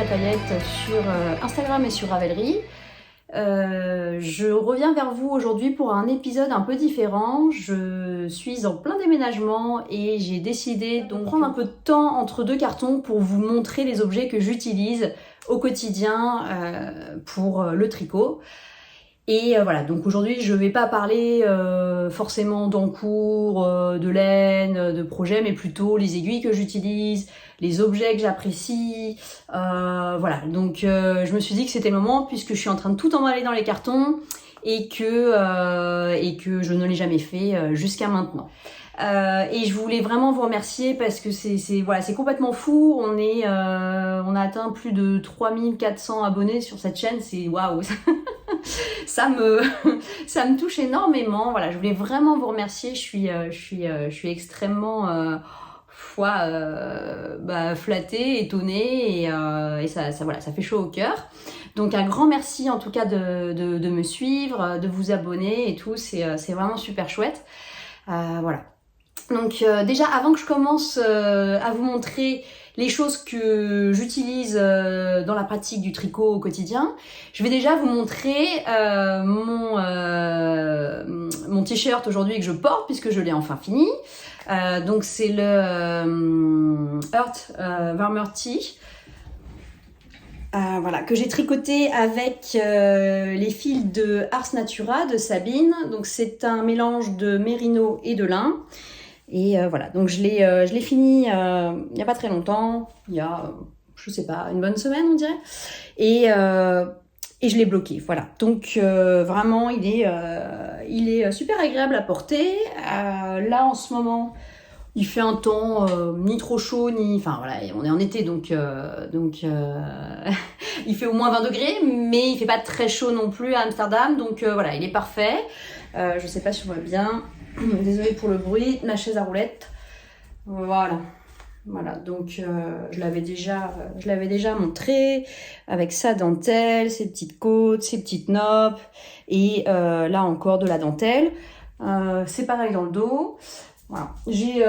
à paillettes sur Instagram et sur Ravelry. Je reviens vers vous aujourd'hui pour un épisode un peu différent. Je suis en plein déménagement et j'ai décidé de prendre un peu de temps entre deux cartons pour vous montrer les objets que j'utilise au quotidien pour le tricot. Et voilà, donc aujourd'hui je vais pas parler forcément d'encours, de laine, de projet, mais plutôt les aiguilles que j'utilise, les objets que j'apprécie, voilà. Donc je me suis dit que c'était le moment puisque je suis en train de tout emballer dans les cartons et que je ne l'ai jamais fait jusqu'à maintenant. Et je voulais vraiment vous remercier parce que c'est complètement fou. On a atteint plus de 3400 abonnés sur cette chaîne. C'est waouh. ça me touche énormément. Voilà, je voulais vraiment vous remercier. Je suis extrêmement flattée, étonnée et ça fait chaud au cœur. Donc un grand merci en tout cas de me suivre, de vous abonner et tout. C'est vraiment super chouette. Voilà. Donc déjà, avant que je commence à vous montrer les choses que j'utilise dans la pratique du tricot au quotidien, je vais déjà vous montrer mon t-shirt aujourd'hui que je porte puisque je l'ai enfin fini. Donc c'est le Earth Warmer Tee. Voilà, que j'ai tricoté avec les fils de Ars Natura de Sabine. Donc c'est un mélange de mérino et de lin. Et voilà, donc je l'ai fini il n'y a pas très longtemps, il y a, je sais pas, une bonne semaine on dirait. Et je l'ai bloqué, voilà. Donc vraiment, il est super agréable à porter. Là en ce moment, il fait un temps ni trop chaud, enfin voilà, on est en été donc il fait au moins 20 degrés, mais il fait pas très chaud non plus à Amsterdam, donc voilà, il est parfait. Je sais pas si on voit bien. Désolée pour le bruit, ma chaise à roulettes. Voilà, donc je l'avais déjà montré avec sa dentelle, ses petites côtes, ses petites noppes et là encore de la dentelle. C'est pareil dans le dos. Voilà. J'ai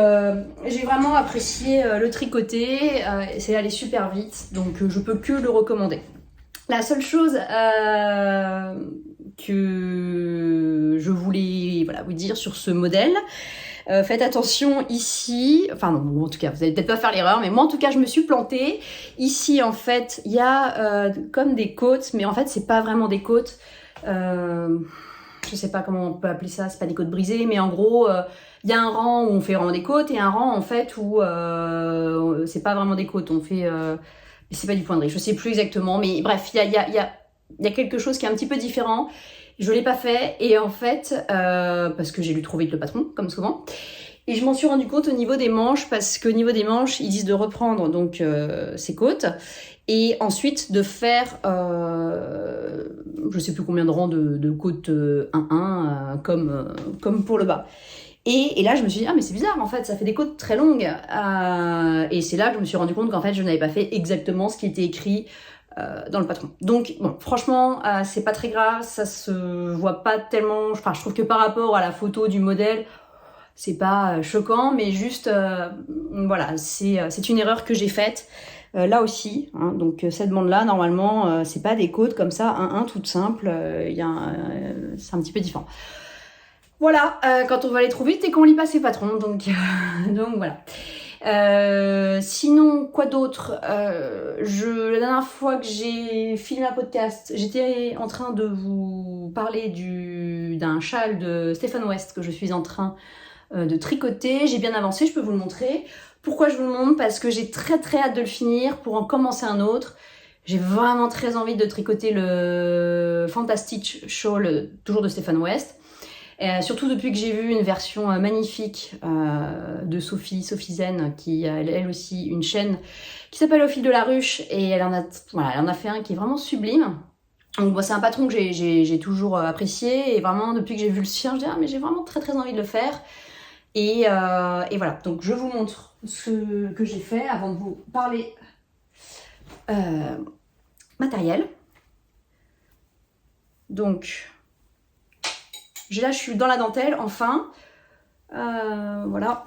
vraiment apprécié le tricoter, c'est allé super vite, donc je peux que le recommander. La seule chose que je voulais vous dire sur ce modèle, faites attention ici, enfin non, en tout cas vous allez peut-être pas faire l'erreur, mais moi en tout cas je me suis plantée. Ici en fait il y a comme des côtes, mais en fait c'est pas vraiment des côtes, je sais pas comment on peut appeler ça, c'est pas des côtes brisées, mais en gros il y a un rang où on fait vraiment des côtes et un rang en fait où c'est pas vraiment des côtes, on fait c'est pas du poinderie, je sais plus exactement, mais bref, il y a quelque chose qui est un petit peu différent. Je l'ai pas fait, et en fait, parce que j'ai lu trop vite le patron, comme souvent, et je m'en suis rendu compte au niveau des manches, parce qu'au niveau des manches, ils disent de reprendre donc ces côtes, et ensuite de faire, je sais plus combien de rangs de côtes 1-1, comme pour le bas. Et là, je me suis dit, ah mais c'est bizarre, en fait, ça fait des côtes très longues. Et c'est là que je me suis rendu compte qu'en fait, je n'avais pas fait exactement ce qui était écrit dans le patron. Donc, bon, franchement, c'est pas très grave, ça se voit pas tellement. Enfin, je trouve que par rapport à la photo du modèle, c'est pas choquant, mais juste, voilà, c'est une erreur que j'ai faite. Là aussi, hein, donc cette bande-là, normalement, c'est pas des côtes comme ça, 1-1, toute simple. C'est un petit peu différent. Voilà, quand on va aller trop vite et qu'on lit pas ses patrons, donc voilà. Sinon, quoi d'autre, la dernière fois que j'ai filmé un podcast, j'étais en train de vous parler d'un châle de Stefan West que je suis en train de tricoter. J'ai bien avancé, je peux vous le montrer. Pourquoi je vous le montre? Parce que j'ai très très hâte de le finir pour en commencer un autre. J'ai vraiment très envie de tricoter le Fantastic Shawl, toujours de Stefan West. Surtout depuis que j'ai vu une version magnifique de Sophie Zen, qui a elle aussi une chaîne qui s'appelle Au fil de la ruche, et elle en a fait un qui est vraiment sublime. Donc bon, c'est un patron que j'ai toujours apprécié, et vraiment depuis que j'ai vu le sien, je dis mais j'ai vraiment très très envie de le faire. Et voilà, donc je vous montre ce que j'ai fait avant de vous parler matériel. Donc là, je suis dans la dentelle, enfin. Voilà.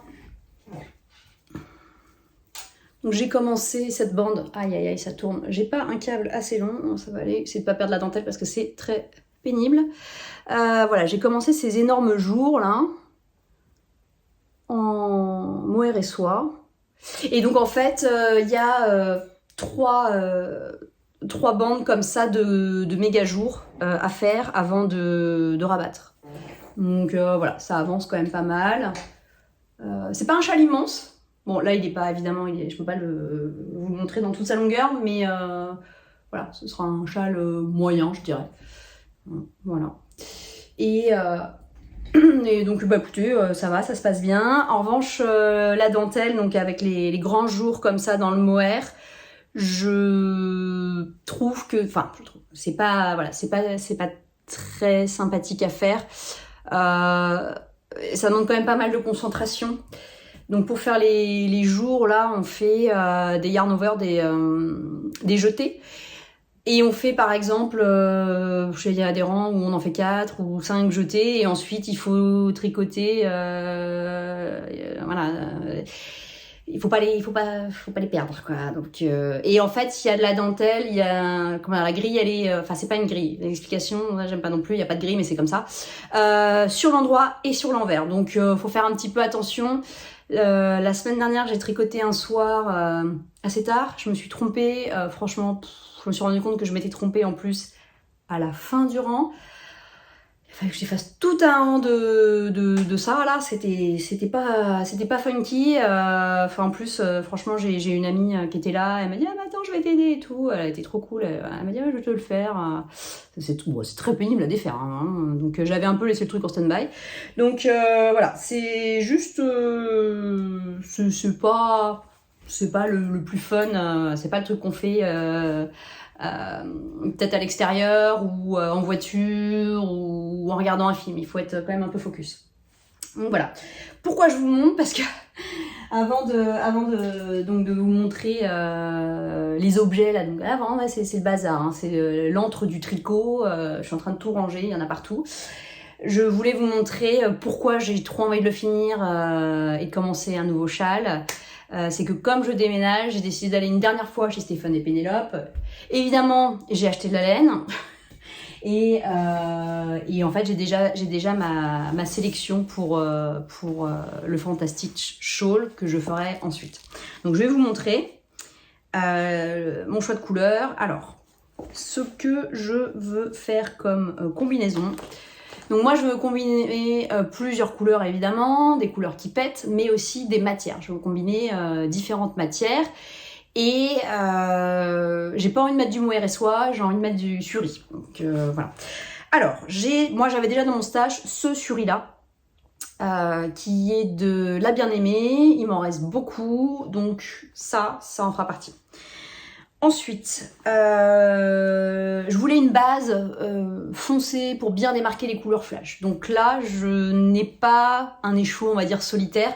Donc j'ai commencé cette bande, aïe aïe aïe ça tourne, j'ai pas un câble assez long, ça va aller, c'est de pas perdre la dentelle parce que c'est très pénible. Voilà, j'ai commencé ces énormes jours là, en mohair et soie. Et donc en fait, il y a trois bandes comme ça de méga jours à faire avant de rabattre. Donc voilà, ça avance quand même pas mal. C'est pas un châle immense. Bon, là, il est pas, évidemment, je peux pas vous le montrer dans toute sa longueur, mais voilà, ce sera un châle moyen, je dirais. Voilà. Et donc, bah écoutez, ça va, ça se passe bien. En revanche, la dentelle, donc avec les grands jours comme ça dans le mohair, je trouve que, enfin, c'est pas, voilà, c'est pas très sympathique à faire. Ça demande quand même pas mal de concentration. Donc pour faire les jours, là, on fait des yarn over, des jetés. Et on fait par exemple, il y a des rangs où on en fait 4 ou 5 jetés, et ensuite il faut tricoter, voilà. Il faut pas les perdre, quoi. Donc et en fait, il y a de la dentelle, il y a la grille, elle est, enfin c'est pas une grille. L'explication, j'aime pas non plus. Il y a pas de grille, mais c'est comme ça. Sur l'endroit et sur l'envers. Donc faut faire un petit peu attention. La semaine dernière, j'ai tricoté un soir assez tard. Je me suis trompée. Franchement, je me suis rendu compte que je m'étais trompée en plus à la fin du rang. Il fallait que je fasse tout un rang de ça là. C'était pas funky. Enfin en plus, franchement, j'ai une amie qui était là. Elle m'a dit ah mais attends, je vais t'aider et tout. Elle était trop cool. Elle m'a dit ah, je vais te le faire. C'est tout. Bon, c'est très pénible à défaire. Hein. Donc j'avais un peu laissé le truc en stand-by. Donc voilà, c'est juste, c'est pas le plus fun. C'est pas le truc qu'on fait. Peut-être à l'extérieur ou en voiture ou en regardant un film. Il faut être quand même un peu focus. Donc voilà. Pourquoi je vous montre? Parce que avant de vous montrer les objets là, donc avant c'est le bazar, hein, c'est l'antre du tricot. Je suis en train de tout ranger, il y en a partout. Je voulais vous montrer pourquoi j'ai trop envie de le finir et de commencer un nouveau châle. C'est que comme je déménage, j'ai décidé d'aller une dernière fois chez Stéphane et Pénélope. Évidemment, j'ai acheté de la laine. Et en fait, j'ai déjà ma sélection pour le Fantastic Shawl que je ferai ensuite. Donc, je vais vous montrer mon choix de couleur. Alors, ce que je veux faire comme combinaison. Donc moi, je veux combiner plusieurs couleurs, évidemment, des couleurs qui pètent, mais aussi des matières. Je veux combiner différentes matières. Et j'ai pas envie de mettre du mohair et soie, j'ai envie de mettre du suri. Donc voilà. Alors, moi j'avais déjà dans mon stash ce suri-là, qui est de la bien-aimée. Il m'en reste beaucoup, donc ça en fera partie. Ensuite, je voulais une base foncée pour bien démarquer les couleurs flash. Donc là, je n'ai pas un écheveau, on va dire, solitaire.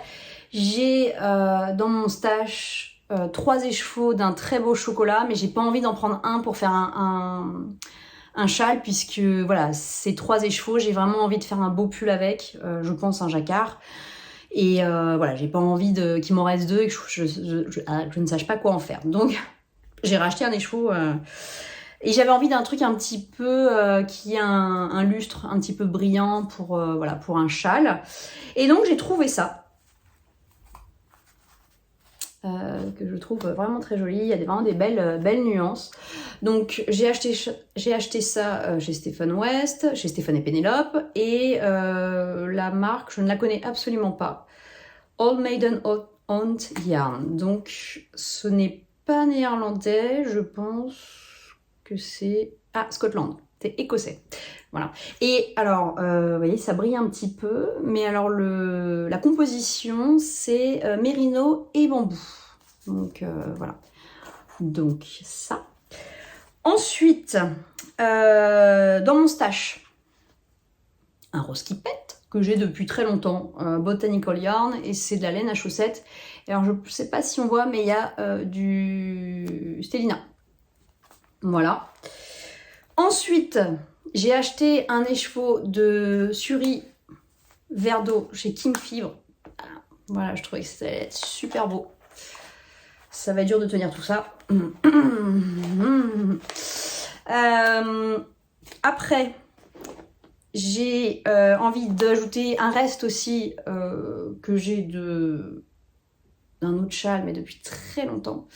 J'ai dans mon stash 3 échevaux d'un très beau chocolat, mais j'ai pas envie d'en prendre un pour faire un châle, puisque voilà, ces 3 échevaux, j'ai vraiment envie de faire un beau pull avec, je pense un jacquard. Et voilà, j'ai pas envie qu'il m'en reste 2 et que je ne sache pas quoi en faire. Donc j'ai racheté un écheveau et j'avais envie d'un truc un petit peu qui a un lustre un petit peu brillant pour voilà, pour un châle. Et donc j'ai trouvé ça que je trouve vraiment très joli. Il y a vraiment des belles nuances. Donc j'ai acheté ça chez Stephen West, chez Stéphane et Pénélope, et la marque, je ne la connais absolument pas. Old Maiden Aunt Yarn. Donc ce n'est pas néerlandais, je pense que c'est Scotland, c'est écossais. Voilà. Et alors, vous voyez, ça brille un petit peu, mais alors la composition, c'est mérino et bambou. Donc voilà. Donc ça. Ensuite, dans mon stash, un rose qui pète que j'ai depuis très longtemps, Botanical Yarn, et c'est de la laine à chaussettes. Et alors je ne sais pas si on voit, mais il y a du Stellina. Voilà. Ensuite, j'ai acheté un écheveau de suri Verdo chez Kim Fibre. Voilà, je trouvais que ça allait être super beau. ça va être dur de tenir tout ça. Après, j'ai envie d'ajouter un reste aussi que j'ai d'un autre châle, mais depuis très longtemps,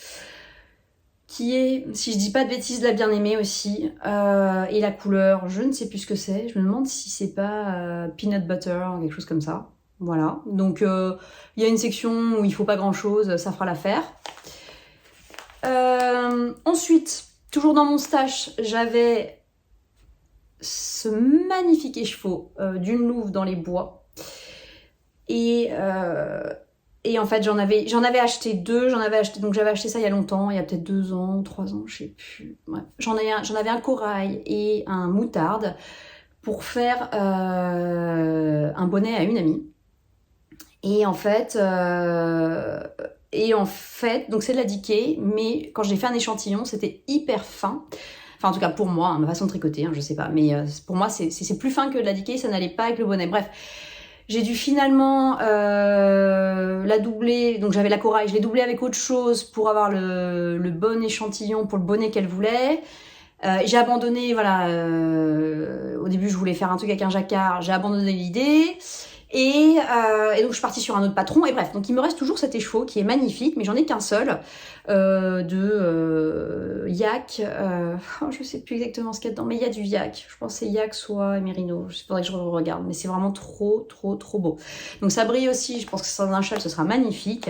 qui est, si je dis pas de bêtises, la bien-aimée aussi, et la couleur, je ne sais plus ce que c'est, je me demande si c'est pas peanut butter, quelque chose comme ça. Voilà, donc il y a une section où il faut pas grand chose, ça fera l'affaire. Ensuite, toujours dans mon stash, j'avais ce magnifique écheveau d'une louve dans les bois. Et en fait, j'en avais acheté deux. Donc j'avais acheté ça il y a longtemps, il y a peut-être 2 ans, 3 ans, je sais plus. Bref, j'en avais un corail et un moutarde pour faire un bonnet à une amie. Et en fait, donc c'est de la Dikay, mais quand j'ai fait un échantillon, c'était hyper fin. Enfin, en tout cas, pour moi, hein, ma façon de tricoter, hein, je sais pas. Mais pour moi, c'est plus fin que de la Dikay, ça n'allait pas avec le bonnet. Bref, j'ai dû finalement la doubler. Donc j'avais la corail, je l'ai doublée avec autre chose pour avoir le bon échantillon pour le bonnet qu'elle voulait. J'ai abandonné, voilà. Au début, je voulais faire un truc avec un jacquard. J'ai abandonné l'idée. Et donc je suis partie sur un autre patron, et bref, donc il me reste toujours cet écheveau qui est magnifique, mais j'en ai qu'un seul, de yak, je sais plus exactement ce qu'il y a dedans, mais il y a du yak, je pense que c'est yak, soie et mérino, il faudrait que je regarde, mais c'est vraiment trop beau. Donc ça brille aussi, je pense que ça dans un châle, ce sera magnifique.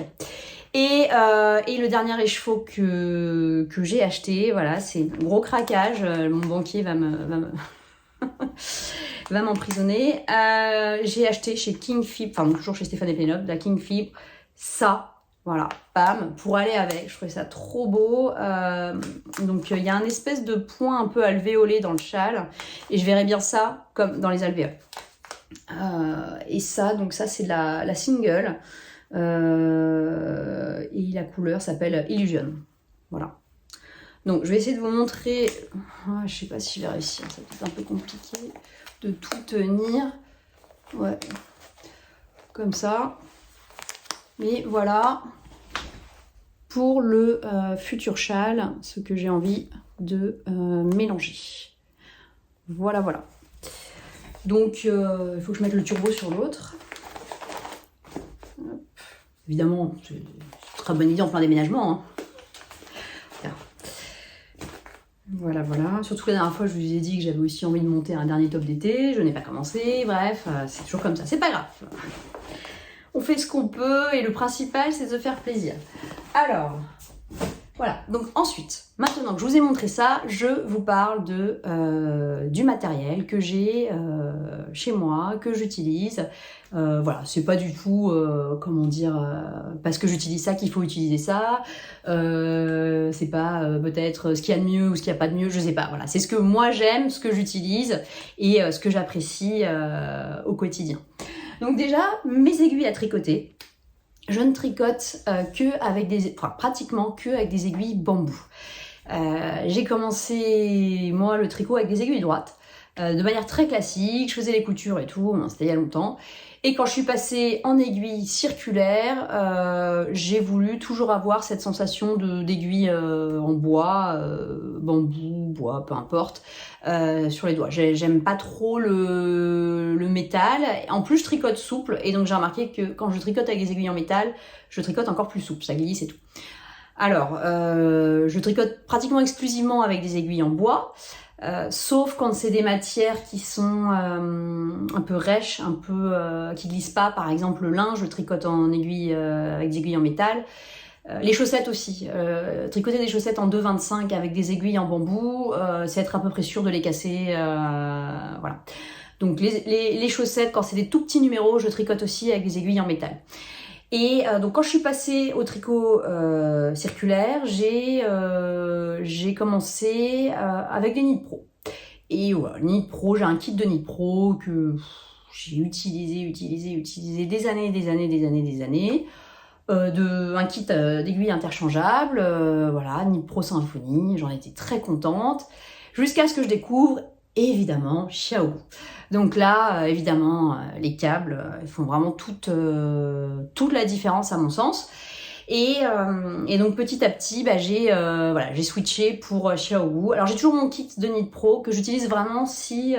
Et le dernier écheveau que j'ai acheté, voilà, c'est un gros craquage, mon banquier va m'emprisonner. J'ai acheté chez King Fibre, enfin toujours chez Stéphane et Pénélope, la King Fibre, ça, voilà, bam, pour aller avec. Je trouvais ça trop beau. Donc il y a un espèce de point un peu alvéolé dans le châle, et je verrais bien ça comme dans les alvéoles. Et ça, donc ça c'est la single, et la couleur s'appelle Illusion. Voilà. Donc je vais essayer de vous montrer, je sais pas si je vais réussir, ça va être un peu compliqué de tout tenir, ouais, comme ça, mais voilà, pour le futur châle, ce que j'ai envie de mélanger, voilà. Donc il faut que je mette le turbo sur l'autre, évidemment, c'est une très bonne idée en plein déménagement, hein. Voilà. Surtout la dernière fois, je vous ai dit que j'avais aussi envie de monter un dernier top d'été. Je n'ai pas commencé. Bref, c'est toujours comme ça. C'est pas grave. On fait ce qu'on peut et le principal, c'est de se faire plaisir. Alors, voilà. Donc ensuite, maintenant que je vous ai montré ça, je vous parle du matériel que j'ai chez moi, que j'utilise. Voilà, c'est pas du tout, comment dire, parce que j'utilise ça qu'il faut utiliser ça. C'est pas peut-être ce qu'il y a de mieux ou ce qu'il n'y a pas de mieux, je sais pas. Voilà, c'est ce que moi j'aime, ce que j'utilise et ce que j'apprécie au quotidien. Donc déjà, mes aiguilles à tricoter. Je ne tricote pratiquement que avec des aiguilles bambou. J'ai commencé, moi, le tricot avec des aiguilles droites, de manière très classique. Je faisais les coutures et tout, c'était il y a longtemps. Et quand je suis passée en aiguille circulaire, j'ai voulu toujours avoir cette sensation d'aiguille en bois, bambou, bois, peu importe, sur les doigts. J'aime pas trop le métal. En plus, je tricote souple, et donc j'ai remarqué que quand je tricote avec des aiguilles en métal, je tricote encore plus souple, ça glisse et tout. Alors, je tricote pratiquement exclusivement avec des aiguilles en bois. Sauf quand c'est des matières qui sont un peu rêches, un peu qui glissent pas. Par exemple, le lin, je tricote en aiguille avec des aiguilles en métal. Les chaussettes aussi. Tricoter des chaussettes en 2,25 avec des aiguilles en bambou, c'est être à peu près sûr de les casser. Voilà. Donc les chaussettes, quand c'est des tout petits numéros, je tricote aussi avec des aiguilles en métal. Et donc quand je suis passée au tricot circulaire, j'ai commencé avec des Knit Pro. Et voilà, Knit Pro, j'ai un kit de Knit Pro que j'ai utilisé des années. Un kit d'aiguilles interchangeables, voilà, Knit Pro Symfony, j'en étais très contente. Jusqu'à ce que je découvre, évidemment, Xiaogu. Donc là, évidemment, les câbles ils font vraiment toute la différence à mon sens. Et donc petit à petit, bah, j'ai switché pour Xiaogu. Alors j'ai toujours mon kit de Knit Pro que j'utilise vraiment si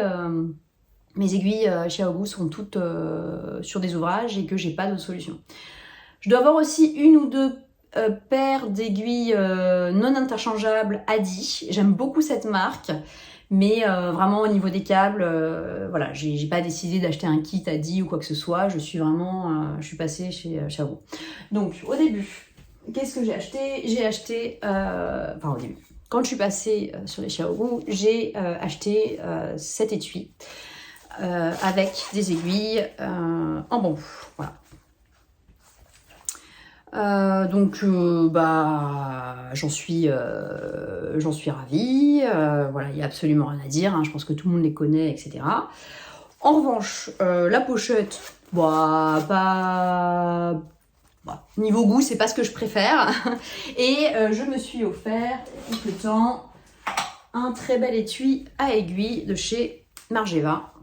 mes aiguilles Xiaogu sont toutes sur des ouvrages et que j'ai pas d'autre solution. Je dois avoir aussi une ou deux paires d'aiguilles non interchangeables Adi. J'aime beaucoup cette marque. Mais vraiment au niveau des câbles, voilà, j'ai pas décidé d'acheter un kit Adi ou quoi que ce soit. Je suis passée chez Xiaogu. Donc au début, qu'est-ce que j'ai acheté? J'ai acheté, au début, quand je suis passée sur les Xiaogu, j'ai acheté cet étui avec des aiguilles en bambou. Voilà. J'en suis ravie. Voilà, il n'y a absolument rien à dire. Hein, je pense que tout le monde les connaît, etc. En revanche, la pochette, niveau goût, c'est pas ce que je préfère. Et je me suis offert, tout le temps, un très bel étui à aiguille de chez Margeva.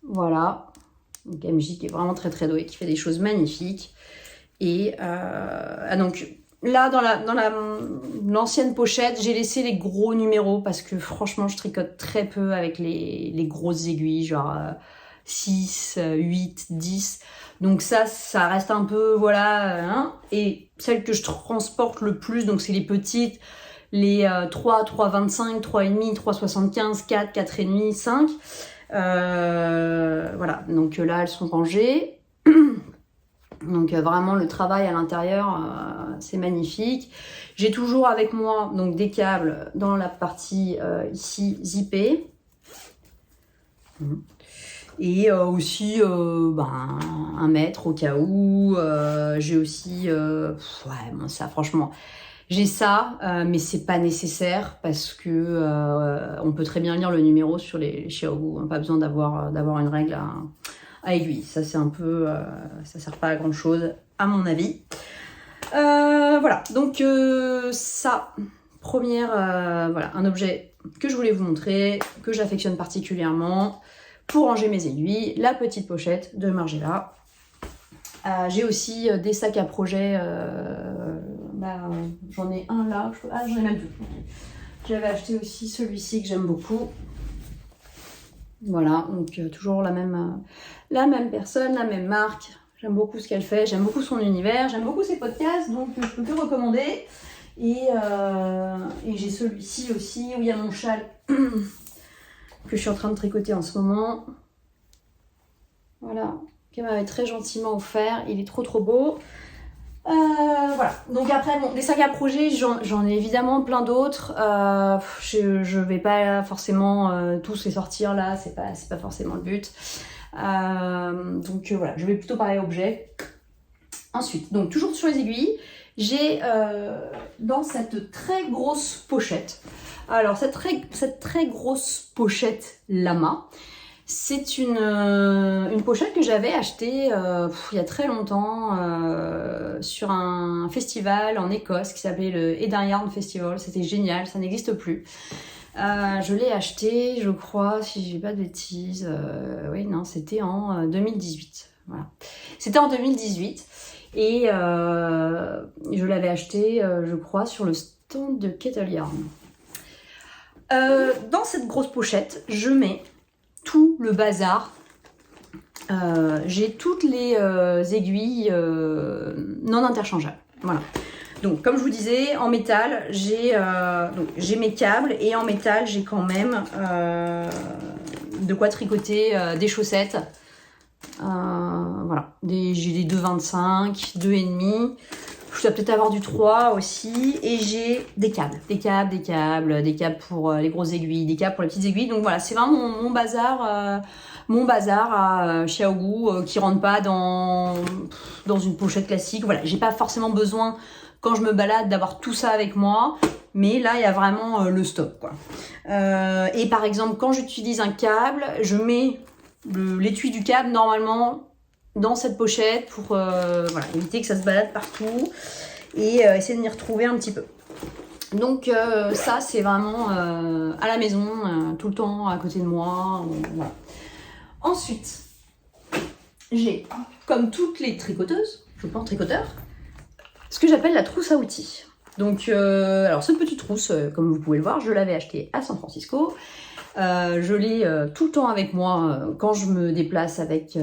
Voilà. Donc MJ qui est vraiment très très doué, qui fait des choses magnifiques. Et donc là, dans l'ancienne pochette, j'ai laissé les gros numéros parce que franchement, je tricote très peu avec les grosses aiguilles, genre 6, 8, 10. Donc ça reste un peu, voilà. Hein. Et celles que je transporte le plus, donc c'est les petites, les 3, 3,25, 3,5, 3,75, 4, 4,5, 5. Voilà, donc là, elles sont rangées. Donc vraiment le travail à l'intérieur, c'est magnifique. J'ai toujours avec moi donc des câbles dans la partie ici zippée. Et aussi un mètre au cas où. J'ai aussi... ça franchement... J'ai ça, mais c'est pas nécessaire parce que on peut très bien lire le numéro sur les Xiaogu. Pas besoin d'avoir une règle à aiguille. Ça, c'est un peu... ça sert pas à grand chose, à mon avis. Voilà. Donc, ça, un objet que je voulais vous montrer, que j'affectionne particulièrement pour ranger mes aiguilles. La petite pochette de Margiela. J'ai aussi des sacs à projet. J'en ai un là. J'en ai même deux. J'avais acheté aussi celui-ci que j'aime beaucoup. Voilà, donc toujours la même personne, la même marque. J'aime beaucoup ce qu'elle fait, j'aime beaucoup son univers, j'aime beaucoup ses podcasts, donc je peux que recommander. Et j'ai celui-ci aussi, où il y a mon châle que je suis en train de tricoter en ce moment. Voilà, qu'elle m'avait très gentiment offert, il est trop beau. Voilà, donc après, des sacs à projet, j'en ai évidemment plein d'autres. Je vais pas forcément tous les sortir là, c'est pas forcément le but. Voilà, je vais plutôt parler objet. Ensuite, donc toujours sur les aiguilles, j'ai dans cette très grosse pochette. Alors cette très grosse pochette Lama. C'est une pochette que j'avais achetée il y a très longtemps sur un festival en Écosse qui s'appelait le Eden Yarn Festival. C'était génial, ça n'existe plus. Je l'ai acheté, je crois, si je dis pas de bêtises. C'était en 2018. Voilà. C'était en 2018 et je l'avais acheté, je crois, sur le stand de Kettle Yarn. Dans cette grosse pochette, je mets tout le bazar. J'ai toutes les aiguilles non interchangeables. Voilà. Donc, comme je vous disais, en métal, j'ai mes câbles et en métal, j'ai quand même de quoi tricoter des chaussettes. Voilà. J'ai des 2,25, 2,5. Je dois peut-être avoir du 3 aussi. Et j'ai des câbles. Des câbles pour les grosses aiguilles, des câbles pour les petites aiguilles. Donc voilà, c'est vraiment mon bazar à Xiaogu qui rentre pas dans une pochette classique. Voilà, j'ai pas forcément besoin, quand je me balade, d'avoir tout ça avec moi. Mais là, il y a vraiment le stock, quoi. Et par exemple, quand j'utilise un câble, je mets l'étui du câble, normalement, dans cette pochette pour éviter que ça se balade partout et essayer de m'y retrouver un petit peu. Donc ça, c'est vraiment à la maison, tout le temps à côté de moi. Voilà. Ensuite, j'ai, comme toutes les tricoteuses, je pense tricoteurs, ce que j'appelle la trousse à outils. Donc, alors cette petite trousse, comme vous pouvez le voir, je l'avais achetée à San Francisco. Je l'ai tout le temps avec moi quand je me déplace avec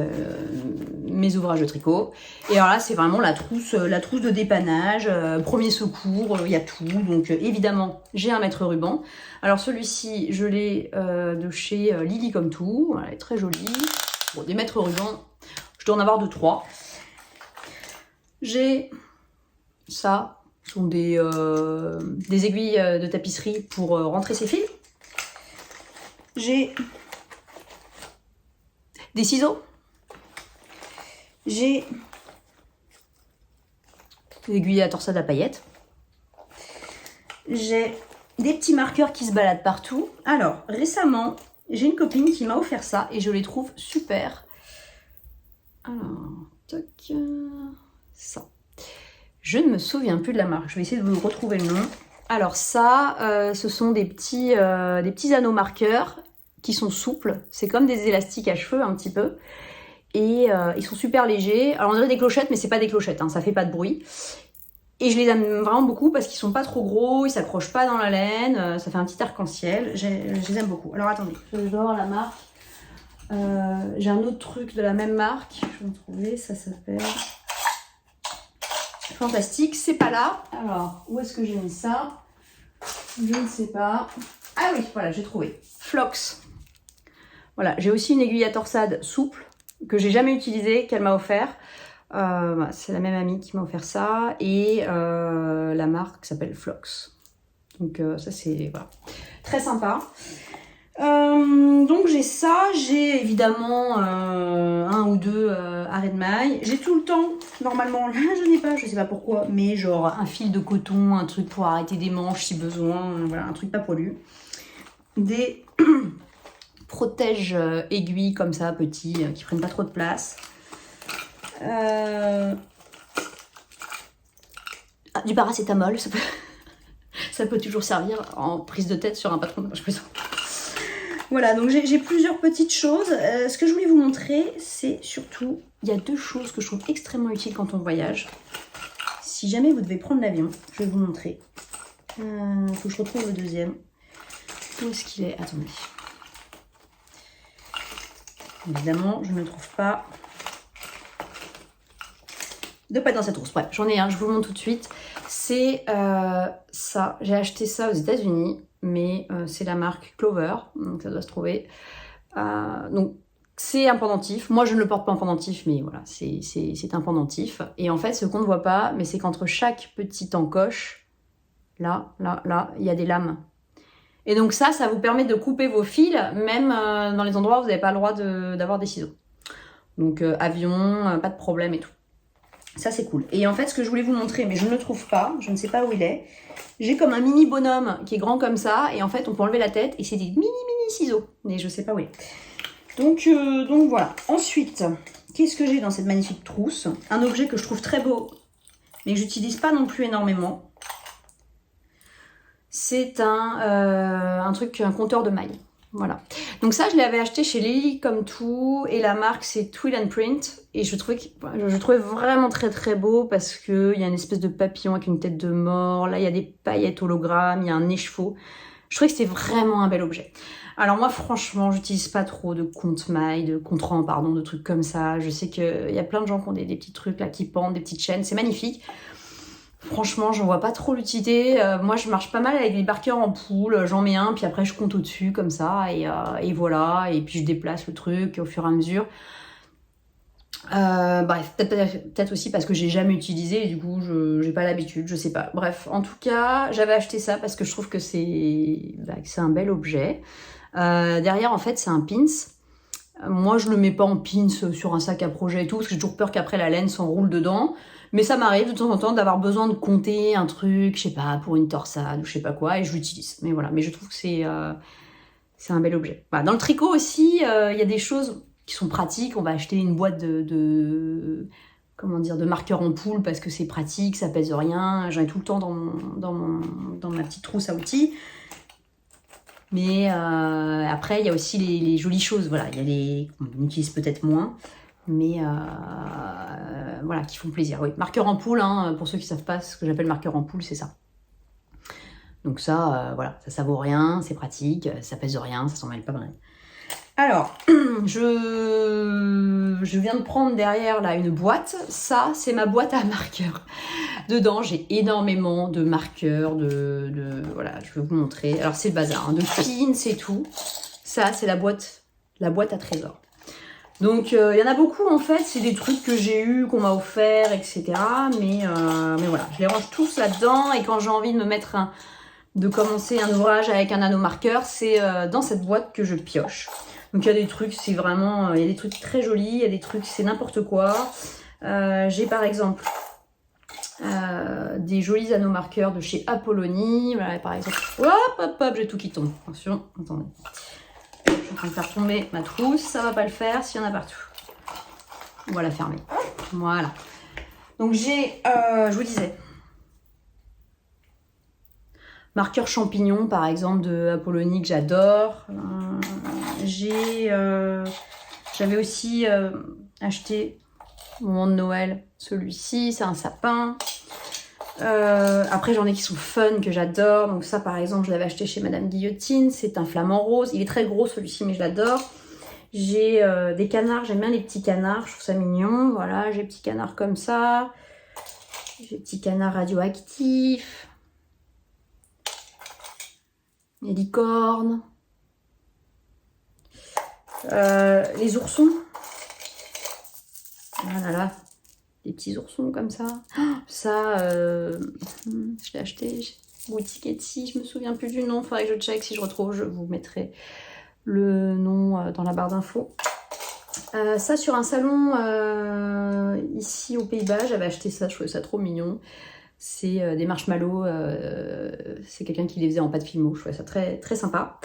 mes ouvrages de tricot. Et alors là, c'est vraiment la trousse de dépannage, premier secours, il y a tout. Donc évidemment, j'ai un mètre ruban. Alors celui-ci, je l'ai de chez Lily Comme Tout. Voilà, elle est très jolie. Bon, des mètres rubans, je dois en avoir 2-3. J'ai ça, ce sont des aiguilles de tapisserie pour rentrer ses fils. J'ai des ciseaux. J'ai des aiguilles à torsade à paillettes. J'ai des petits marqueurs qui se baladent partout. Alors, récemment, j'ai une copine qui m'a offert ça et je les trouve super. Alors, toc, ça. Je ne me souviens plus de la marque. Je vais essayer de vous retrouver le nom. Alors ça, ce sont des petits anneaux marqueurs qui sont souples. C'est comme des élastiques à cheveux un petit peu. Et ils sont super légers. Alors on dirait des clochettes, mais c'est pas des clochettes, hein, ça fait pas de bruit. Et je les aime vraiment beaucoup parce qu'ils sont pas trop gros, ils s'accrochent pas dans la laine, ça fait un petit arc-en-ciel. Je les aime beaucoup. Alors attendez, je dois voir la marque. J'ai un autre truc de la même marque. Je vais me trouver, ça s'appelle... Fantastique, c'est pas là. Alors, où est-ce que j'ai mis ça? Je ne sais pas. Ah oui, voilà, j'ai trouvé. Flox. Voilà, j'ai aussi une aiguille à torsade souple que j'ai jamais utilisée, qu'elle m'a offert. C'est la même amie qui m'a offert ça. Et la marque s'appelle Flox. Donc ça, c'est voilà, très sympa. Donc j'ai ça, j'ai évidemment un ou deux arrêts de mailles. J'ai tout le temps, normalement, là je n'ai pas, je sais pas pourquoi, mais genre un fil de coton, un truc pour arrêter des manches si besoin, voilà, un truc pas poilu. Des protège aiguilles comme ça, petits, qui prennent pas trop de place. Du paracétamol, ça peut toujours servir en prise de tête sur un patron de poche. Voilà, donc j'ai plusieurs petites choses. Ce que je voulais vous montrer, c'est surtout, il y a 2 choses que je trouve extrêmement utiles quand on voyage. Si jamais vous devez prendre l'avion, je vais vous montrer. Faut que je retrouve le deuxième. Où est-ce qu'il est? Attendez. Évidemment, je ne le trouve pas. De pas être dans cette trousse. Bref, j'en ai un, je vous le montre tout de suite. C'est ça. J'ai acheté ça aux États-Unis, mais c'est la marque Clover, donc ça doit se trouver. Donc c'est un pendentif. Moi, je ne le porte pas en pendentif, mais voilà, c'est un pendentif. Et en fait, ce qu'on ne voit pas, mais c'est qu'entre chaque petite encoche, là, il y a des lames. Et donc ça vous permet de couper vos fils, même dans les endroits où vous n'avez pas le droit d'avoir des ciseaux. Donc avion, pas de problème et tout. Ça, c'est cool. Et en fait, ce que je voulais vous montrer, mais je ne le trouve pas, je ne sais pas où il est, j'ai comme un mini bonhomme qui est grand comme ça, et en fait, on peut enlever la tête, et c'est des mini ciseaux, mais je ne sais pas où il est. Donc voilà. Ensuite, qu'est-ce que j'ai dans cette magnifique trousse? Un objet que je trouve très beau, mais que j'utilise pas non plus énormément. C'est un compteur de mailles. Voilà. Donc ça, je l'avais acheté chez Lily Comme Tout et la marque c'est Twill and Print et je trouvais vraiment très très beau parce que il y a une espèce de papillon avec une tête de mort. Là, il y a des paillettes hologrammes, il y a un écheveau. Je trouvais que c'était vraiment un bel objet. Alors moi, franchement, j'utilise pas trop de compte-mailles, de contre-rang, pardon, de trucs comme ça. Je sais qu'il y a plein de gens qui ont des petits trucs là qui pendent, des petites chaînes. C'est magnifique. Franchement, j'en vois pas trop l'utilité. Moi, je marche pas mal avec les marqueurs en poule. J'en mets un, puis après, je compte au-dessus, comme ça. Et voilà. Et puis, je déplace le truc au fur et à mesure. Bref, peut-être aussi parce que j'ai jamais utilisé. Et du coup, j'ai pas l'habitude. Je sais pas. Bref, en tout cas, j'avais acheté ça parce que je trouve que c'est un bel objet. Derrière, en fait, c'est un pins. Moi, je le mets pas en pins sur un sac à projet et tout, parce que j'ai toujours peur qu'après la laine s'enroule dedans. Mais ça m'arrive de temps en temps d'avoir besoin de compter un truc, je sais pas, pour une torsade ou je sais pas quoi, et je l'utilise. Mais voilà, mais je trouve que c'est un bel objet. Voilà. Dans le tricot aussi, il y a des choses qui sont pratiques. On va acheter une boîte de marqueurs en poule parce que c'est pratique, ça pèse rien. J'en ai tout le temps dans ma petite trousse à outils. Mais après, il y a aussi les jolies choses. Voilà, il y a qu'on utilise peut-être moins. mais voilà, qui font plaisir. Oui, marqueur ampoule, hein, pour ceux qui ne savent pas ce que j'appelle marqueur ampoule, c'est ça. Donc ça, voilà, ça vaut rien, c'est pratique, ça pèse rien, ça s'en mêle pas mal. Alors, je viens de prendre derrière là une boîte. Ça, c'est ma boîte à marqueurs. Dedans, j'ai énormément de marqueurs, voilà, je vais vous montrer. Alors, c'est le bazar, hein, de pins, c'est tout. Ça, c'est la boîte à trésors. Donc, il y en a beaucoup en fait. C'est des trucs que j'ai eu, qu'on m'a offert, etc. Mais voilà, je les range tous là-dedans. Et quand j'ai envie de me mettre de commencer un ouvrage avec un nanomarqueur, c'est dans cette boîte que je pioche. Donc il y a des trucs, c'est vraiment, il y a des trucs très jolis, il y a des trucs, c'est n'importe quoi. J'ai par exemple des jolis nanomarqueurs de chez Apollonie. Voilà, par exemple, hop, j'ai tout qui tombe. Attention, attendez. Je suis en train de faire tomber ma trousse, ça va pas le faire s'il y en a partout. On va la fermer. Voilà. Donc j'ai, je vous disais, marqueur champignon, par exemple, de Apollonie que j'adore. J'avais aussi acheté au moment de Noël celui-ci, c'est un sapin. Après, j'en ai qui sont fun, que j'adore. Donc ça, par exemple, je l'avais acheté chez Madame Guillotine. C'est un flamant rose. Il est très gros, celui-ci, mais je l'adore. J'ai des canards. J'aime bien les petits canards. Je trouve ça mignon. Voilà, j'ai des petits canards comme ça. J'ai des petits canards radioactifs. Les licornes. Les oursons. Voilà, des petits oursons comme ça. Ça, je l'ai acheté boutique Etsy, je me souviens plus du nom. Faudrait que je check, si je retrouve, je vous mettrai le nom dans la barre d'infos. Ça, sur un salon ici aux Pays-Bas, j'avais acheté ça, je trouvais ça trop mignon. C'est des marshmallows, c'est quelqu'un qui les faisait en pâte fimo, je trouvais ça très, très sympa.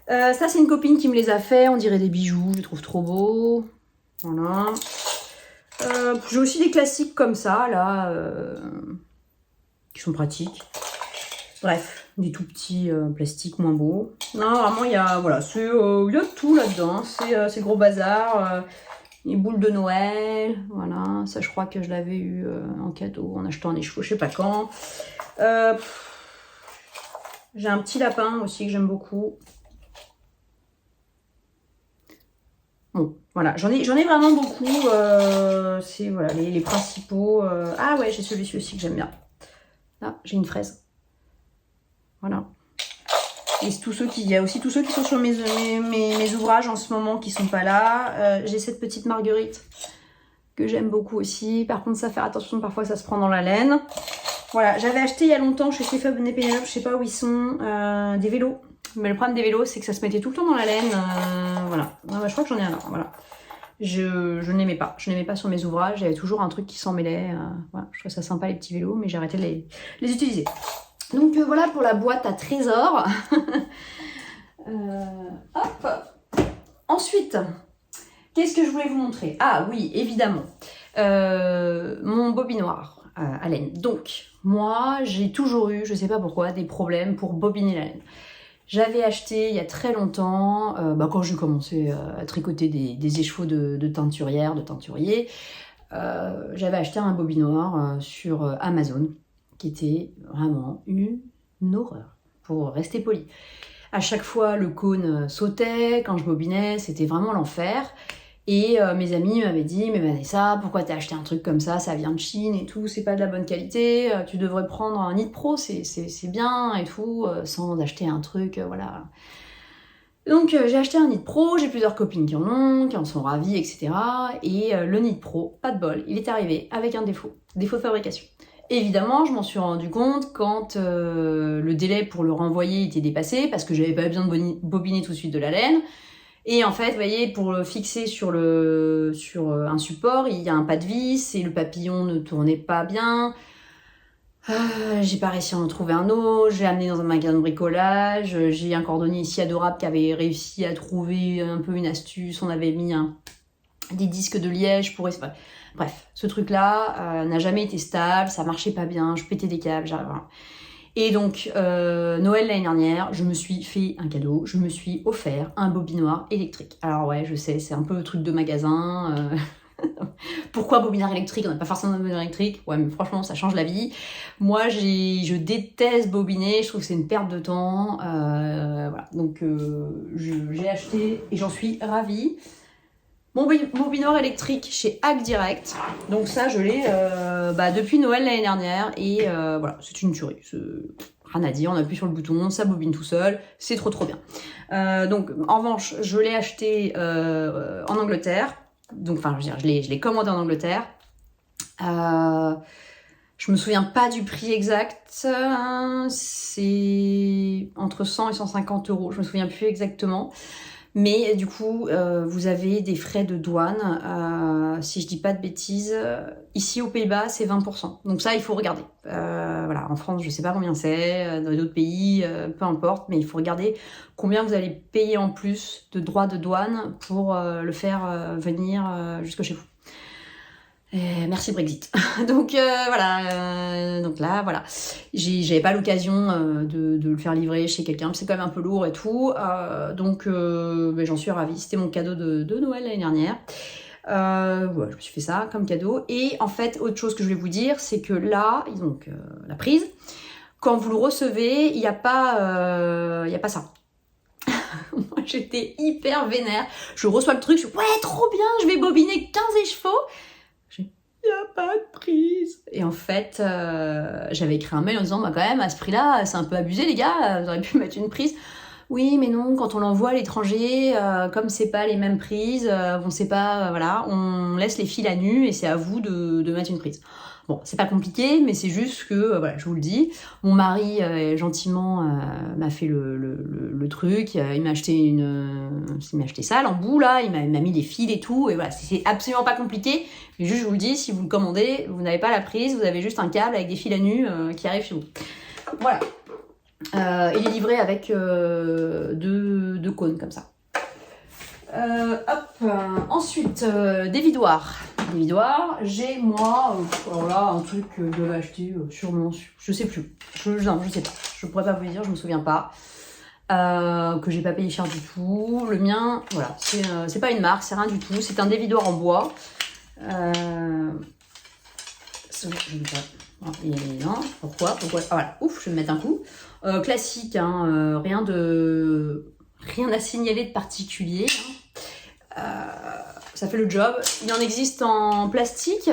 Ça, c'est une copine qui me les a fait, on dirait des bijoux, je les trouve trop beaux. Voilà. J'ai aussi des classiques comme ça, là, qui sont pratiques. Bref, des tout petits plastiques moins beaux. Non, vraiment, il y a, voilà, y a tout là-dedans. C'est gros bazar. Les boules de Noël, voilà. Ça, je crois que je l'avais eu en cadeau, en achetant un écheveau, je sais pas quand. J'ai un petit lapin aussi que j'aime beaucoup. Bon, voilà, j'en ai vraiment beaucoup. C'est voilà, les principaux. Ah ouais, j'ai celui-ci aussi que j'aime bien. Là, j'ai une fraise. Voilà. Et il y a aussi tous ceux qui sont sur mes ouvrages en ce moment qui sont pas là. J'ai cette petite marguerite que j'aime beaucoup aussi. Par contre, ça, faire attention, parfois ça se prend dans la laine. Voilà, j'avais acheté il y a longtemps chez Stéphane et Pénélope, je sais pas où ils sont, des vélos. Mais le problème des vélos, c'est que ça se mettait tout le temps dans la laine. Voilà. Je crois que j'en ai un là. Voilà. Je n'aimais pas. Je n'aimais pas sur mes ouvrages. Il y avait toujours un truc qui s'en mêlait. Voilà. Je trouvais ça sympa les petits vélos, mais j'ai arrêté de les utiliser. Donc voilà pour la boîte à trésors. Hop. Ensuite, qu'est-ce que je voulais vous montrer? Ah oui, évidemment. Mon bobinoir à laine. Donc, moi, j'ai toujours eu, je sais pas pourquoi, des problèmes pour bobiner la laine. J'avais acheté il y a très longtemps, quand j'ai commencé à tricoter des écheveaux de teinturière, de teinturier, j'avais acheté un bobinoir sur Amazon, qui était vraiment une horreur, pour rester poli. À chaque fois, le cône sautait, quand je bobinais, c'était vraiment l'enfer. Et mes amis m'avaient dit, mais Vanessa, pourquoi t'as acheté un truc comme ça vient de Chine et tout, c'est pas de la bonne qualité, tu devrais prendre un Knit Pro, c'est bien et tout, sans acheter un truc, voilà. Donc j'ai acheté un Knit Pro, j'ai plusieurs copines qui en sont ravies, etc. Et le Knit Pro, pas de bol, il est arrivé avec un défaut de fabrication. Évidemment, je m'en suis rendu compte quand le délai pour le renvoyer était dépassé, parce que j'avais pas besoin de bobiner tout de suite de la laine. Et en fait, vous voyez, pour le fixer sur un support, il y a un pas de vis et le papillon ne tournait pas bien. J'ai pas réussi à en trouver un autre, j'ai amené dans un magasin de bricolage, j'ai un cordonnier ici adorable qui avait réussi à trouver un peu une astuce, on avait mis des disques de liège pour... Bref, ce truc-là n'a jamais été stable, ça marchait pas bien, je pétais des câbles, voilà. Et donc, Noël l'année dernière, je me suis fait un cadeau, je me suis offert un bobinoir électrique. Alors ouais, je sais, c'est un peu le truc de magasin. Pourquoi bobinard électrique? On n'a pas forcément de bobinard électrique. Ouais, mais franchement, ça change la vie. Moi, je déteste bobiner, je trouve que c'est une perte de temps. Voilà, donc j'ai acheté et j'en suis ravie. Mon bobinoir électrique chez Hack Direct. Donc ça, je l'ai depuis Noël l'année dernière. Et voilà, c'est une tuerie. Rien à dire, on appuie sur le bouton, ça bobine tout seul. C'est trop trop bien. Donc en revanche, je l'ai acheté en Angleterre. Donc enfin, je l'ai commandé en Angleterre. Je me souviens pas du prix exact. C'est entre 100 et 150 euros. Je me souviens plus exactement. Mais du coup, vous avez des frais de douane. Si je dis pas de bêtises, ici aux Pays-Bas, c'est 20%. Donc ça, il faut regarder. Voilà, en France, je sais pas combien c'est. Dans d'autres pays, peu importe. Mais il faut regarder combien vous allez payer en plus de droits de douane pour le faire venir jusque chez vous. Merci Brexit. Donc voilà, donc là voilà, j'avais pas l'occasion de le faire livrer chez quelqu'un, c'est quand même un peu lourd et tout, donc j'en suis ravie. C'était mon cadeau de Noël l'année dernière. Ouais, je me suis fait ça comme cadeau. Et en fait, autre chose que je voulais vous dire, c'est que là, donc la prise, quand vous le recevez, il y a pas ça. Moi j'étais hyper vénère. Je reçois le truc, je suis ouais trop bien, je vais bobiner 15 chevaux. Il n'y a pas de prise. Et en fait, j'avais écrit un mail en disant, bah quand même, à ce prix-là, c'est un peu abusé les gars, vous auriez pu mettre une prise. Oui, mais non, quand on l'envoie à l'étranger, comme c'est pas les mêmes prises, on sait pas, voilà, on laisse les fils à nu et c'est à vous de mettre une prise. Bon, c'est pas compliqué, mais c'est juste que, voilà, je vous le dis, mon mari, gentiment, m'a fait le truc, il m'a acheté ça, l'embout, là, il m'a mis des fils et tout, et voilà, c'est absolument pas compliqué, mais juste, je vous le dis, si vous le commandez, vous n'avez pas la prise, vous avez juste un câble avec des fils à nu qui arrive chez vous. Voilà. Il est livré avec deux cônes, comme ça. Ensuite, des vidoirs. Des vidoirs, j'ai moi, alors là, un truc que je devais acheter sûrement, je sais plus. Non, je sais pas. Je pourrais pas vous dire, je me souviens pas. Que j'ai pas payé cher du tout. Le mien, voilà, c'est pas une marque, c'est rien du tout. C'est un dévidoir en bois. Non, pourquoi ah, voilà, ouf, je vais me mettre un coup. Classique, hein, rien à signaler de particulier. Ça fait le job. Il en existe en plastique,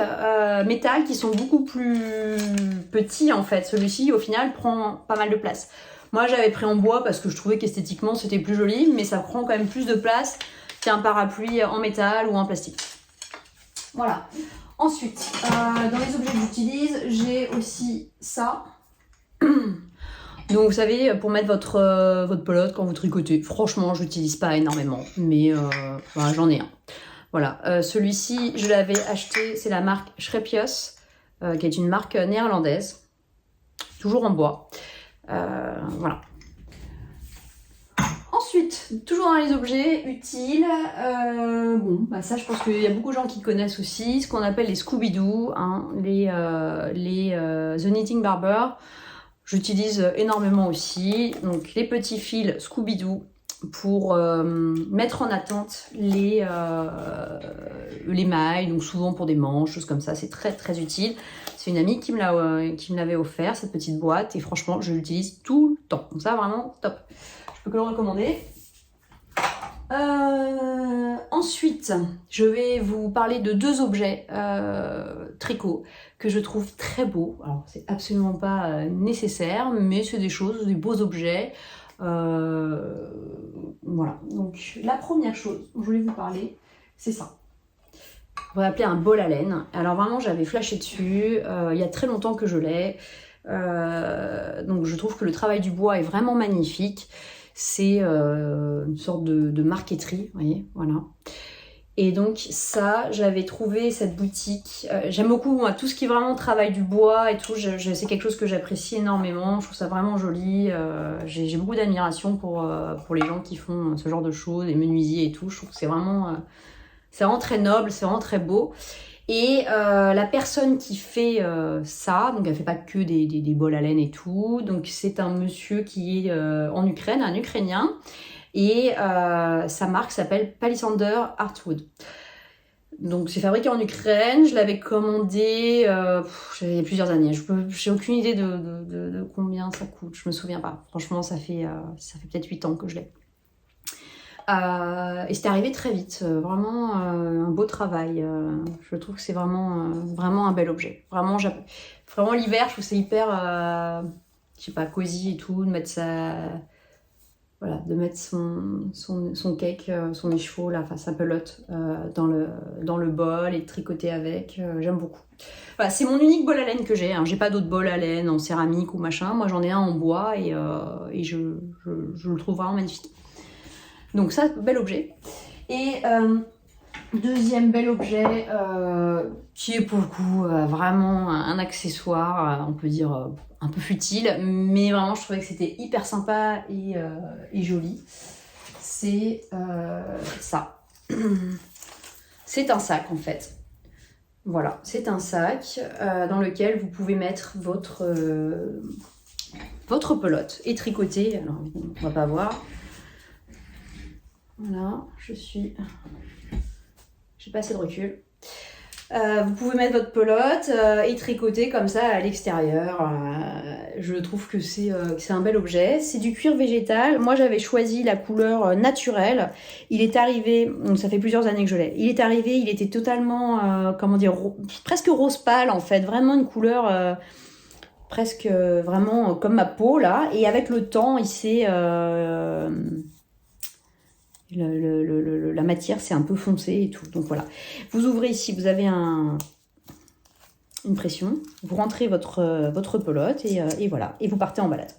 métal, qui sont beaucoup plus petits en fait. Celui-ci, au final, prend pas mal de place. Moi, j'avais pris en bois parce que je trouvais qu'esthétiquement, c'était plus joli, mais ça prend quand même plus de place qu'un parapluie en métal ou en plastique. Voilà. Ensuite, dans les objets que j'utilise, j'ai aussi ça. Donc vous savez, pour mettre votre pelote quand vous tricotez, franchement, je l'utilise pas énormément, mais voilà, j'en ai un. Voilà, celui-ci, je l'avais acheté, c'est la marque Schrepius, qui est une marque néerlandaise, toujours en bois. Voilà. Ensuite, toujours dans les objets utiles, ça je pense qu'il y a beaucoup de gens qui connaissent aussi, ce qu'on appelle les Scooby-Doo, hein, les The Knitting Barber. J'utilise énormément aussi, donc les petits fils Scooby-Doo pour mettre en attente les mailles, donc souvent pour des manches, choses comme ça, c'est très très utile. C'est une amie qui me l'avait offert, cette petite boîte, et franchement je l'utilise tout le temps, donc ça vraiment top. Je peux que le recommander. Ensuite, je vais vous parler de deux objets tricot que je trouve très beaux. Alors, c'est absolument pas nécessaire, mais c'est des choses, des beaux objets. Voilà. Donc, la première chose dont je voulais vous parler, c'est ça. On va appeler un bol à laine. Alors, vraiment, j'avais flashé dessus. Il y a très longtemps que je l'ai. Donc, je trouve que le travail du bois est vraiment magnifique. C'est une sorte de marqueterie, vous voyez, voilà. Et donc ça, j'avais trouvé cette boutique. J'aime beaucoup moi, tout ce qui est vraiment travail du bois et tout. C'est quelque chose que j'apprécie énormément. Je trouve ça vraiment joli. J'ai beaucoup d'admiration pour les gens qui font ce genre de choses, les menuisiers et tout. Je trouve que c'est vraiment très noble, c'est vraiment très beau. Et la personne qui fait ça, donc elle fait pas que des bols à laine et tout, donc c'est un monsieur qui est en Ukraine, un Ukrainien, et sa marque s'appelle Palisander Artwood. Donc c'est fabriqué en Ukraine, je l'avais commandé il y a plusieurs années. J'ai aucune idée de combien ça coûte, je me souviens pas. Franchement, ça fait peut-être 8 ans que je l'ai. Et c'était arrivé très vite, vraiment un beau travail. Je trouve que c'est vraiment un bel objet. Vraiment l'hiver, je trouve que c'est hyper, je sais pas, cosy et tout, de mettre de mettre son cake, son écheveau, là, enfin sa pelote dans le bol et de tricoter avec. J'aime beaucoup. Voilà, c'est mon unique bol à laine que j'ai. Hein. J'ai pas d'autres bols à laine en céramique ou machin. Moi, j'en ai un en bois et je le trouve vraiment magnifique. Donc ça, bel objet. Et deuxième bel objet, qui est pour le coup vraiment un accessoire, on peut dire un peu futile, mais vraiment je trouvais que c'était hyper sympa et joli. C'est ça. C'est un sac en fait. Voilà, c'est un sac dans lequel vous pouvez mettre votre pelote et tricoter. Alors on va pas voir. Voilà, j'ai pas assez de recul. Vous pouvez mettre votre pelote et tricoter comme ça à l'extérieur. Je trouve que c'est un bel objet. C'est du cuir végétal. Moi, j'avais choisi la couleur naturelle. Il est arrivé, donc ça fait plusieurs années que je l'ai. Il était totalement, presque rose pâle en fait. Vraiment une couleur presque vraiment comme ma peau là. Et avec le temps, il s'est la matière c'est un peu foncé et tout, donc voilà. Vous ouvrez ici, vous avez une pression, vous rentrez votre pelote et voilà, et vous partez en balade.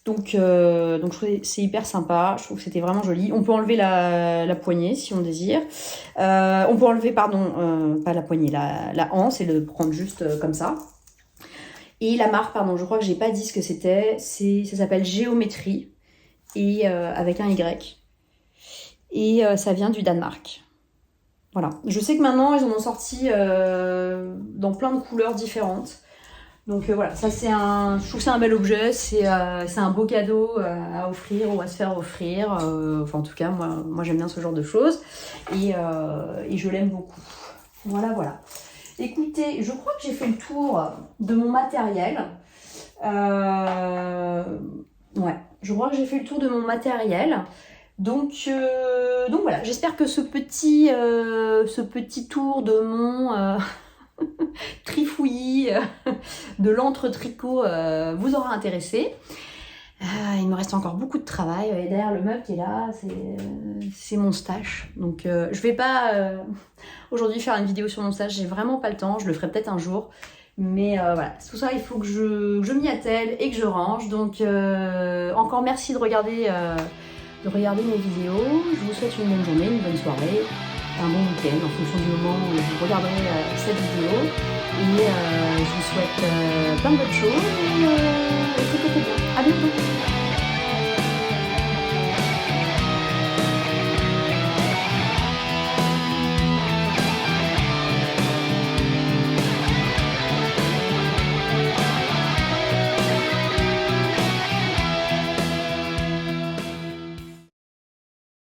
Donc je trouve que c'est hyper sympa, je trouve que c'était vraiment joli. On peut enlever la poignée si on désire. On peut enlever, pas la poignée, la anse et le prendre juste comme ça. Et la marque, je crois que j'ai pas dit ce que c'était, ça s'appelle Géométrie et avec un Y. Et ça vient du Danemark. Voilà. Je sais que maintenant, ils en ont sorti dans plein de couleurs différentes. Donc voilà, ça je trouve que c'est un bel objet, c'est un beau cadeau à offrir ou à se faire offrir. Enfin en tout cas, moi j'aime bien ce genre de choses et je l'aime beaucoup. Voilà. Écoutez, je crois que j'ai fait le tour de mon matériel. Je crois que j'ai fait le tour de mon matériel. Donc voilà, j'espère que ce petit tour de mon trifouillis de l'entre-tricot vous aura intéressé. Il me reste encore beaucoup de travail. Et derrière le meuble qui est là, c'est mon stash. Donc je vais pas aujourd'hui faire une vidéo sur mon stash, j'ai vraiment pas le temps, je le ferai peut-être un jour. Mais voilà, tout ça, il faut que je m'y attelle et que je range. Donc encore merci de regarder mes vidéos. Je vous souhaite une bonne journée, une bonne soirée, un bon week-end en fonction du moment où vous regarderez cette vidéo. Et je vous souhaite plein de bonnes choses et faites bien. À bientôt.